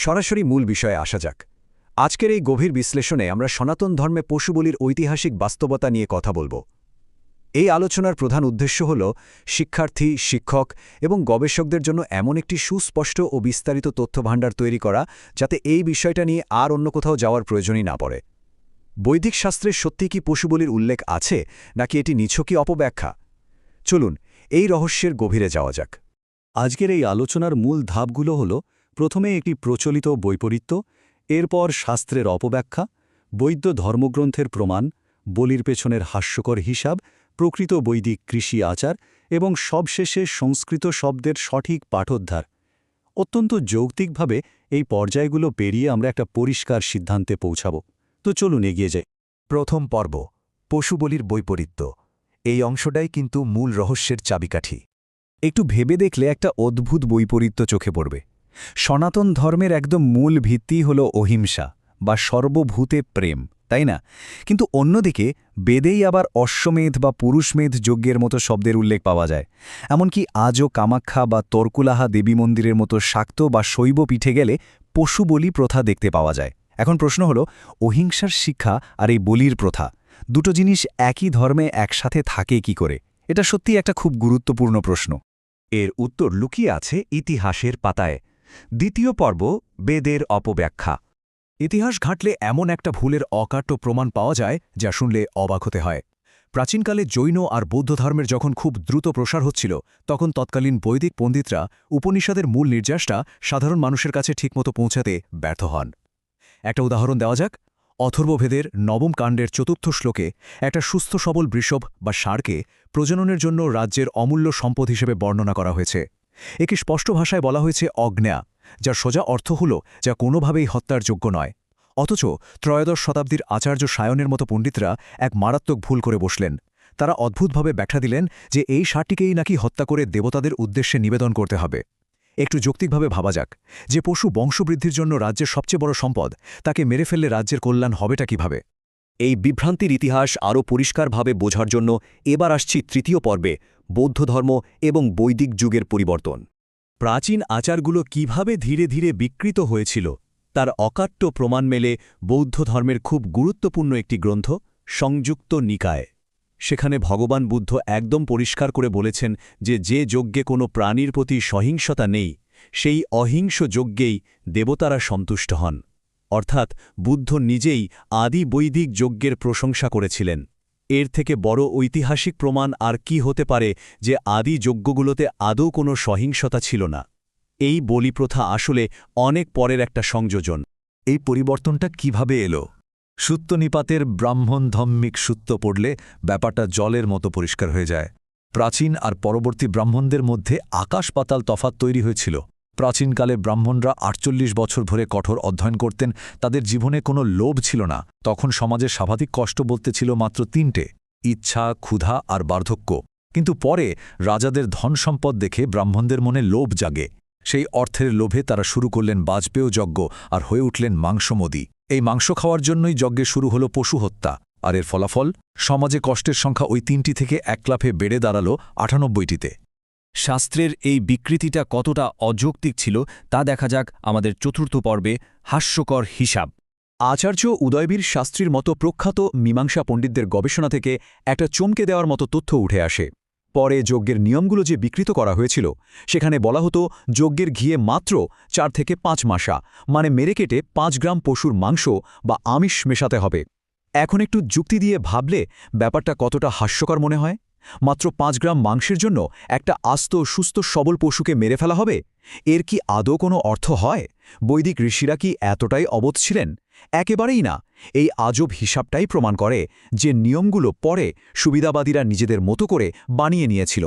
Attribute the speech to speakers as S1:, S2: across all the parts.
S1: সরাসরি মূল বিষয়ে আসা যাক। আজকের এই গভীর বিশ্লেষণে আমরা সনাতন ধর্মে পশু বলির ঐতিহাসিক বাস্তবতা নিয়ে কথা বলব। এই আলোচনার প্রধান উদ্দেশ্য হল শিক্ষার্থী, শিক্ষক এবং গবেষকদের জন্য এমন একটি সুস্পষ্ট ও বিস্তারিত তথ্যভাণ্ডার তৈরি করা যাতে এই বিষয়টা নিয়ে আর অন্য কোথাও যাওয়ার প্রয়োজনই না পড়ে। বৈদিক শাস্ত্রে সত্যি কি পশু বলির উল্লেখ আছে, নাকি এটি নিছকই অপব্যাখ্যা? চলুন এই রহস্যের গভীরে যাওয়া যাক।
S2: আজকের এই আলোচনার মূল ধাপগুলো হল, প্রথমে একটি প্রচলিত বৈপরীত্য, এরপর শাস্ত্রের অপব্যাখ্যা, বৈদ্য ধর্মগ্রন্থের প্রমাণ, বলির পেছনের হাস্যকর হিসাব, প্রকৃত বৈদিক কৃষি আচার এবং সবশেষে সংস্কৃত শব্দের সঠিক পাঠোদ্ধার। অত্যন্ত যৌক্তিকভাবে এই পর্যায়গুলো পেরিয়ে আমরা একটা পরিষ্কার সিদ্ধান্তে পৌঁছাব। তো চলুন এগিয়ে যাই।
S3: প্রথম পর্ব, পশু বলির বৈপরীত্য। এই অংশটাই কিন্তু মূল রহস্যের চাবিকাঠি।
S4: একটু ভেবে দেখলে একটা অদ্ভুত বৈপরীত্য চোখে পড়বে। সনাতন ধর্মের একদম মূল ভিত্তি হল অহিংসা বা সর্বভূতে প্রেম, তাই না? কিন্তু অন্যদিকে বেদেই আবার অশ্বমেধ বা পুরুষমেধ যজ্ঞের মতো শব্দের উল্লেখ পাওয়া যায়। এমনকি আজও কামাখ্যা বা তর্কুলাহা দেবী মন্দিরের মতো শাক্ত বা শৈব পীঠে গেলে পশু বলি প্রথা দেখতে পাওয়া যায়। এখন প্রশ্ন হল, অহিংসার শিক্ষা আর এই বলির প্রথা দুটো জিনিস একই ধর্মে একসাথে থাকে কি করে? এটা সত্যি একটা খুব গুরুত্বপূর্ণ প্রশ্ন।
S3: এর উত্তর লুকিয়ে আছে ইতিহাসের পাতায়। দ্বিতীয় পর্ব, বেদের অপব্যাখ্যা।
S1: ইতিহাস ঘাঁটলে এমন একটা ভুলের অকাট্য প্রমাণ পাওয়া যায় যা শুনলে অবাক হতে হয়। প্রাচীনকালে জৈন আর বৌদ্ধ ধর্মের যখন খুব দ্রুত প্রসার হচ্ছিল, তখন তৎকালীন বৈদিক পণ্ডিতরা উপনিষদের মূল নির্যাসটা সাধারণ মানুষের কাছে ঠিকমতো পৌঁছাতে ব্যর্থ হন। একটা উদাহরণ দেওয়া যাক। অথর্ববেদের নবম কাণ্ডের চতুর্থ শ্লোকে একটা সুস্থ সবল বৃষভ বা ষাঁড়কে প্রজননের জন্য রাজ্যের অমূল্য সম্পদ হিসেবে বর্ণনা করা হয়েছে। একে স্পষ্ট ভাষায় বলা হয়েছে অজ্ঞা, যার সোজা অর্থ হল যা কোনোভাবেই হত্যার যোগ্য নয়। অথচ ত্রয়োদশ শতাব্দীর আচার্য সায়নের মতো পণ্ডিতরা এক মারাত্মক ভুল করে বসলেন। তারা অদ্ভুতভাবে ব্যাখ্যা দিলেন যে এই ষাঁড়টিকেই নাকি হত্যা করে দেবতাদের উদ্দেশ্যে নিবেদন করতে হবে। একটু যৌক্তিকভাবে ভাবা যাক, যে পশু বংশবৃদ্ধির জন্য রাজ্যের সবচেয়ে বড় সম্পদ, তাকে মেরে ফেললে রাজ্যের কল্যাণ হবেটা কিভাবে?
S5: এই বিভ্রান্তির ইতিহাস আরও পরিষ্কারভাবে বোঝার জন্য এবার আসছি তৃতীয় পর্বে, বৌদ্ধ ধর্ম এবং বৈদিক যুগের পরিবর্তন।
S2: প্রাচীন আচারগুলো কিভাবে ধীরে ধীরে বিকৃত হয়েছিল তার অকাট্য প্রমাণ মেলে বৌদ্ধ ধর্মের খুব গুরুত্বপূর্ণ একটি গ্রন্থ, সংযুক্ত নিকায়। সেখানে ভগবান বুদ্ধ একদম পরিষ্কার করে বলেছেন যে যজ্ঞে কোনো প্রাণীর প্রতি সহিংসতা নেই, সেই অহিংস যজ্ঞেই দেবতারা সন্তুষ্ট হন। অর্থাৎ বুদ্ধ নিজেই আদি বৈদিক যজ্ঞের প্রশংসা করেছিলেন। এর থেকে বড় ঐতিহাসিক প্রমাণ আর কি হতে পারে যে আদি যজ্ঞগুলোতে আদৌ কোনো সহিংসতা ছিল না? এই বলিপ্রথা আসলে অনেক পরের একটা সংযোজন।
S3: এই পরিবর্তনটা কিভাবে এলো? সূত্রনিপাতের ব্রাহ্মণ ধম্মিক সূত্র পড়লে ব্যাপারটা জলের মতো পরিষ্কার হয়ে যায়। প্রাচীন আর পরবর্তী ব্রাহ্মণদের মধ্যে আকাশ পাতাল তফাৎ তৈরি হয়েছিল। প্রাচীনকালে ব্রাহ্মণরা ৪৮ বছর ধরে কঠোর অধ্যয়ন করতেন, তাদের জীবনে কোনো লোভ ছিল না। তখন সমাজের স্বাভাবিক কষ্ট বলতে ছিল মাত্র তিনটে: ইচ্ছা, ক্ষুধা আর বার্ধক্য। কিন্তু পরে রাজাদের ধন সম্পদ দেখে ব্রাহ্মণদের মনে লোভ জাগে। সেই অর্থের লোভে তারা শুরু করলেন বাজপেয় যজ্ঞ আর হয়ে উঠলেন মাংসমদী। এই মাংস খাওয়ার জন্যই যজ্ঞে শুরু হলো পশু হত্যা। আর এর ফলাফল, সমাজে কষ্টের সংখ্যা ওই ৩টি থেকে এক লাফে বেড়ে দাঁড়াল ৯৮টিতে।
S4: শাস্ত্রের এই বিকৃতিটা কতটা অযৌক্তিক ছিল তা দেখা যাক আমাদের চতুর্থ পর্বে, হাস্যকর হিসাব।
S1: আচার্য উদয়বীর শাস্ত্রীর মতো প্রখ্যাত মীমাংসা পণ্ডিতদের গবেষণা থেকে একটা চমকে দেওয়ার মতো তথ্য উঠে আসে। পরে যজ্ঞের নিয়মগুলো যে বিকৃত করা হয়েছিল, সেখানে বলা হতো যজ্ঞের ঘিয়ে মাত্র ৪ থেকে ৫ মাসা, মানে মেরে কেটে ৫ গ্রাম পশুর মাংস বা আমিষ মেশাতে হবে। এখন একটু যুক্তি দিয়ে ভাবলে ব্যাপারটা কতটা হাস্যকর মনে হয়। মাত্র ৫ গ্রাম মাংসের জন্য একটা আস্ত সুস্থ সবল পশুকে মেরে ফেলা হবে? এর কি আদৌ কোনো অর্থ হয়? বৈদিক ঋষিরা কি এতটাই অবোধ ছিলেন? একেবারেই না। এই আজব হিসাবটাই প্রমাণ করে যে নিয়মগুলো পরে সুবিধাবাদীরা নিজেদের মতো করে বানিয়ে নিয়েছিল।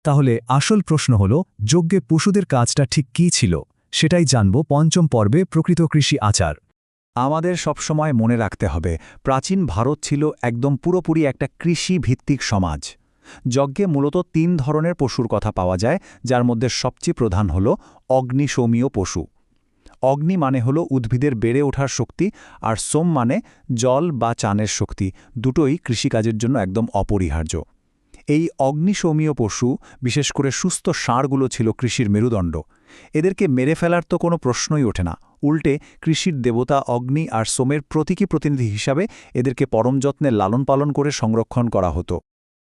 S6: তাহলে আসল প্রশ্ন হল, যজ্ঞে পশুদের কাজটা ঠিক কী ছিল? সেটাই জানব পঞ্চম পর্বে, প্রকৃত কৃষি আচার।
S4: আমাদের সবসময় মনে রাখতে হবে, প্রাচীন ভারত ছিল একদম পুরোপুরি একটা কৃষিভিত্তিক সমাজ। যজ্ঞে মূলত ৩ ধরনের পশুর কথা পাওয়া যায়, যার মধ্যে সবচেয়ে প্রধান হল অগ্নিশোমীয় পশু। অগ্নি মানে হল উদ্ভিদের বেড়ে ওঠার শক্তি, আর সোম মানে জল বা চানের শক্তি। দুটোই কৃষিকাজের জন্য একদম অপরিহার্য। এই অগ্নিশোমীয় পশু, বিশেষ করে সুস্থ ষাঁড়গুলো ছিল কৃষির মেরুদণ্ড। এদেরকে মেরে ফেলার তো কোনো প্রশ্নই ওঠে না, উল্টে কৃষির দেবতা অগ্নি আর সোমের প্রতীকী প্রতিনিধি হিসাবে এদেরকে পরম যত্নে লালন পালন করে সংরক্ষণ করা হতো।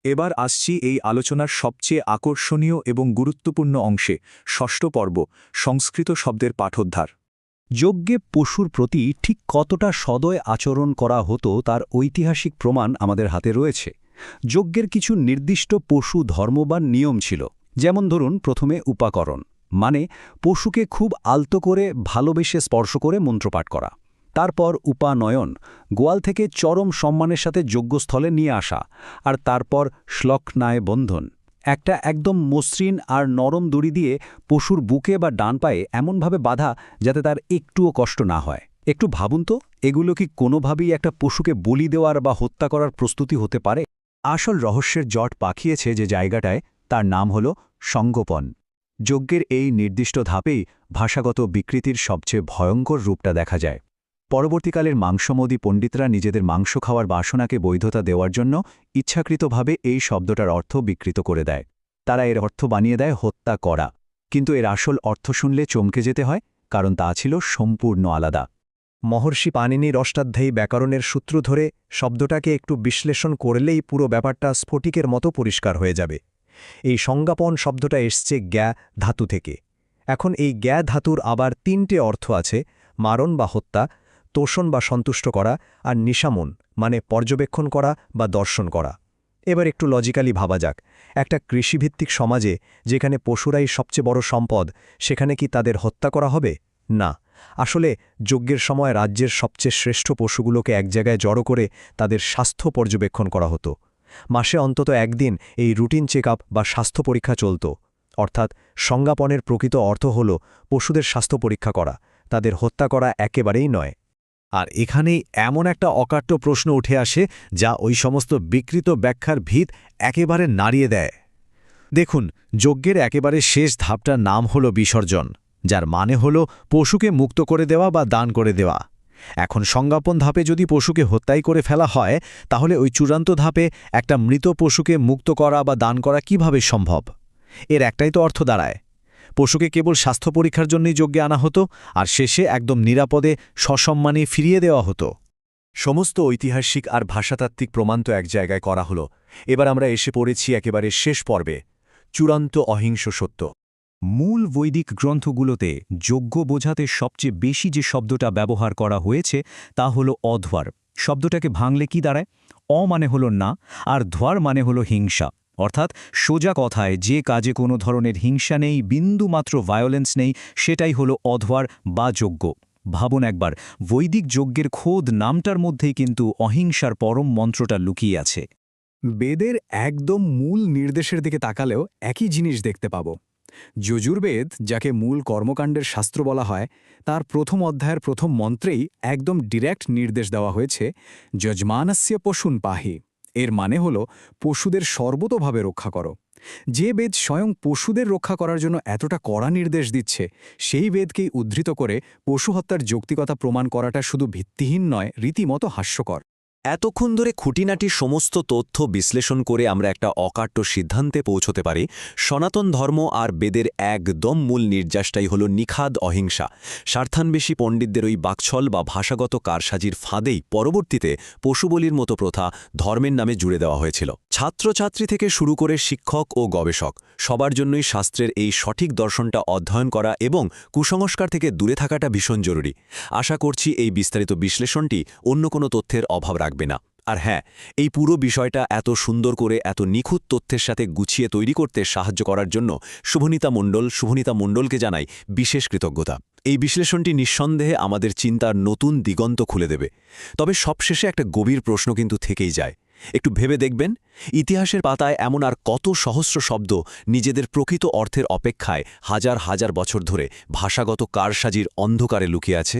S6: এবার আসছি এই আলোচনার সবচেয়ে আকর্ষণীয় এবং গুরুত্বপূর্ণ অংশে, ষষ্ঠ পর্ব, সংস্কৃত শব্দের পাঠোদ্ধার।
S4: যজ্ঞে পশুর প্রতি ঠিক কতটা সদয় আচরণ করা হতো তার ঐতিহাসিক প্রমাণ আমাদের হাতে রয়েছে। যজ্ঞের কিছু নির্দিষ্ট পশু ধর্ম বা নিয়ম ছিল, যেমন ধরুন প্রথমে উপাকরণ, মানে পশুকে খুব আলতো করে ভালোবেসে স্পর্শ করে মন্ত্রপাঠ করা। তারপর উপানয়ন, গোয়াল থেকে চরম সম্মানের সাথে যজ্ঞস্থলে নিয়ে আসা। আর তারপর শ্লক্নায় বন্ধন, একটা একদম মসৃণ আর নরম দড়ি দিয়ে পশুর বুকে বা ডান পায়ে এমনভাবে বাঁধা যাতে তার একটুও কষ্ট না হয়। একটু ভাবুন তো, এগুলো কি কোনোভাবেই একটা পশুকে বলি দেওয়ার বা হত্যা করার প্রস্তুতি হতে পারে?
S1: আসল রহস্যের জট পাকিয়েছে যে জায়গাটায়, তার নাম হল সঙ্গোপন। যজ্ঞের এই নির্দিষ্ট ধাপেই ভাষাগত বিকৃতির সবচেয়ে ভয়ঙ্কর রূপটা দেখা যায়। পরবর্তীকালের মাংসমোদী পণ্ডিতরা নিজেদের মাংস খাওয়ার বাসনাকে বৈধতা দেওয়ার জন্য ইচ্ছাকৃতভাবে এই শব্দটার অর্থ বিকৃত করে দেয়। তারা এর অর্থ বানিয়ে দেয় হত্যা করা, কিন্তু এর আসল অর্থ শুনলে চমকে যেতে হয়, কারণ তা ছিল সম্পূর্ণ আলাদা।
S7: মহর্ষি পাণিনির অষ্টাধ্যায়ী ব্যাকরণের সূত্র ধরে শব্দটাকে একটু বিশ্লেষণ করলেই পুরো ব্যাপারটা স্ফটিকের মতো পরিষ্কার হয়ে যাবে। এই সংজ্ঞাপন শব্দটা এসছে জ্ঞা ধাতু থেকে। এখন এই জ্ঞা ধাতুর আবার 3টে অর্থ আছে: মারণ বা হত্যা, তোষণ বা সন্তুষ্ট করা, আর নিশামন মানে পর্যবেক্ষণ করা বা দর্শন করা। এবার একটু লজিক্যালি ভাবা যাক, একটা কৃষিভিত্তিক সমাজে যেখানে পশুরাই সবচেয়ে বড় সম্পদ, সেখানে কি তাদের হত্যা করা হবে? না, আসলে যজ্ঞের সময় রাজ্যের সবচেয়ে শ্রেষ্ঠ পশুগুলোকে এক জায়গায় জড়ো করে তাদের স্বাস্থ্য পর্যবেক্ষণ করা হতো। মাসে অন্তত একদিন এই রুটিন চেকআপ বা স্বাস্থ্য পরীক্ষা চলত। অর্থাৎ সংজ্ঞাপনের প্রকৃত অর্থ হল পশুদের স্বাস্থ্য পরীক্ষা করা, তাদের হত্যা করা একেবারেই নয়।
S3: আর এখানেই এমন একটা অকাট্য প্রশ্ন উঠে আসে যা ওই সমস্ত বিকৃত ব্যাখ্যার ভিত একেবারে নাড়িয়ে দেয়। দেখুন, যজ্ঞের একেবারে শেষ ধাপটার নাম হল বিসর্জন, যার মানে হল পশুকে মুক্ত করে দেওয়া বা দান করে দেওয়া। এখন সংজ্ঞাপন ধাপে যদি পশুকে হত্যাই করে ফেলা হয়, তাহলে ওই চূড়ান্ত ধাপে একটা মৃত পশুকে মুক্ত করা বা দান করা কিভাবে সম্ভব? এর একটাই তো অর্থ দাঁড়ায়, পশুকে কেবল স্বাস্থ্য পরীক্ষার জন্যই যজ্ঞে আনা হতো, আর শেষে একদম নিরাপদে সসম্মানে ফিরিয়ে দেওয়া হতো।
S2: সমস্ত ঐতিহাসিক আর ভাষাতাত্ত্বিক প্রমাণ তো এক জায়গায় করা হলো। এবার আমরা এসে পড়েছি একেবারে শেষ পর্বে, চূড়ান্ত অহিংস সত্য।
S6: মূল বৈদিক গ্রন্থগুলোতে যজ্ঞ বোঝাতে সবচেয়ে বেশি যে শব্দটা ব্যবহার করা হয়েছে তা হল অধ্বর। শব্দটাকে ভাঙলে কি দাঁড়ায়? অ মানে হল না, আর ধ্বর মানে হল হিংসা। অর্থাৎ সোজা কথায় যে কাজে কোনো ধরনের হিংসা নেই, বিন্দুমাত্র ভায়োলেন্স নেই, সেটাই হল অধ্বর বা যজ্ঞ। ভাবুন একবার, বৈদিক যজ্ঞের খোদ নামটার মধ্যেই কিন্তু অহিংসার পরম মন্ত্রটা লুকিয়ে আছে।
S7: বেদের একদম মূল নির্দেশের দিকে তাকালেও একই জিনিস দেখতে পাব। যজুর্বেদ, যাকে মূল কর্মকাণ্ডের শাস্ত্র বলা হয়, তার প্রথম অধ্যায়ের প্রথম মন্ত্রেই একদম ডিরেক্ট নির্দেশ দেওয়া হয়েছে, যজমানস্য পশুন পাহি। এর মানে হল পশুদের সর্বতোভাবে রক্ষা করো। যে বেদ স্বয়ং পশুদের রক্ষা করার জন্য এতটা কড়া নির্দেশ দিচ্ছে, সেই বেদকেই উদ্ধৃত করে পশু হত্যার যৌক্তিকতা প্রমাণ করাটা শুধু ভিত্তিহীন নয়, রীতিমতো হাস্যকর।
S5: এতক্ষণ ধরে খুঁটিনাটি সমস্ত তথ্য বিশ্লেষণ করে আমরা একটা অকাট্য সিদ্ধান্তে পৌঁছতে পারি, সনাতন ধর্ম আর বেদের একদম মূল নির্যাসটাই হল নিখাদ অহিংসা। স্বার্থান্বেষী পণ্ডিতদের ওই বাকছল বা ভাষাগত কারসাজির ফাঁদেই পরবর্তীতে পশুবলির মতো প্রথা ধর্মের নামে জুড়ে দেওয়া হয়েছিল। ছাত্রছাত্রী থেকে শুরু করে শিক্ষক ও গবেষক সবার জন্যই শাস্ত্রের এই সঠিক দর্শনটা অধ্যয়ন করা এবং কুসংস্কার থেকে দূরে থাকাটা ভীষণ জরুরি। আশা করছি এই বিস্তারিত বিশ্লেষণটি অন্য কোনো তথ্যের অভাব রাখবে না। আর হ্যাঁ, এই পুরো বিষয়টা এত সুন্দর করে এত নিখুঁত তথ্যের সাথে গুছিয়ে তৈরি করতে সাহায্য করার জন্য শুভনীতা মণ্ডলকে জানাই বিশেষ কৃতজ্ঞতা। এই বিশ্লেষণটি নিঃসন্দেহে আমাদের চিন্তার নতুন দিগন্ত খুলে দেবে। তবে সবশেষে একটা গভীর প্রশ্ন কিন্তু থেকেই যায়। একটু ভেবে দেখবেন, ইতিহাসের পাতায় এমন আর কত সহস্র শব্দ নিজেদের প্রকৃত অর্থের অপেক্ষায় হাজার হাজার বছর ধরে ভাষাগত কারসাজির অন্ধকারে লুকিয়ে আছে।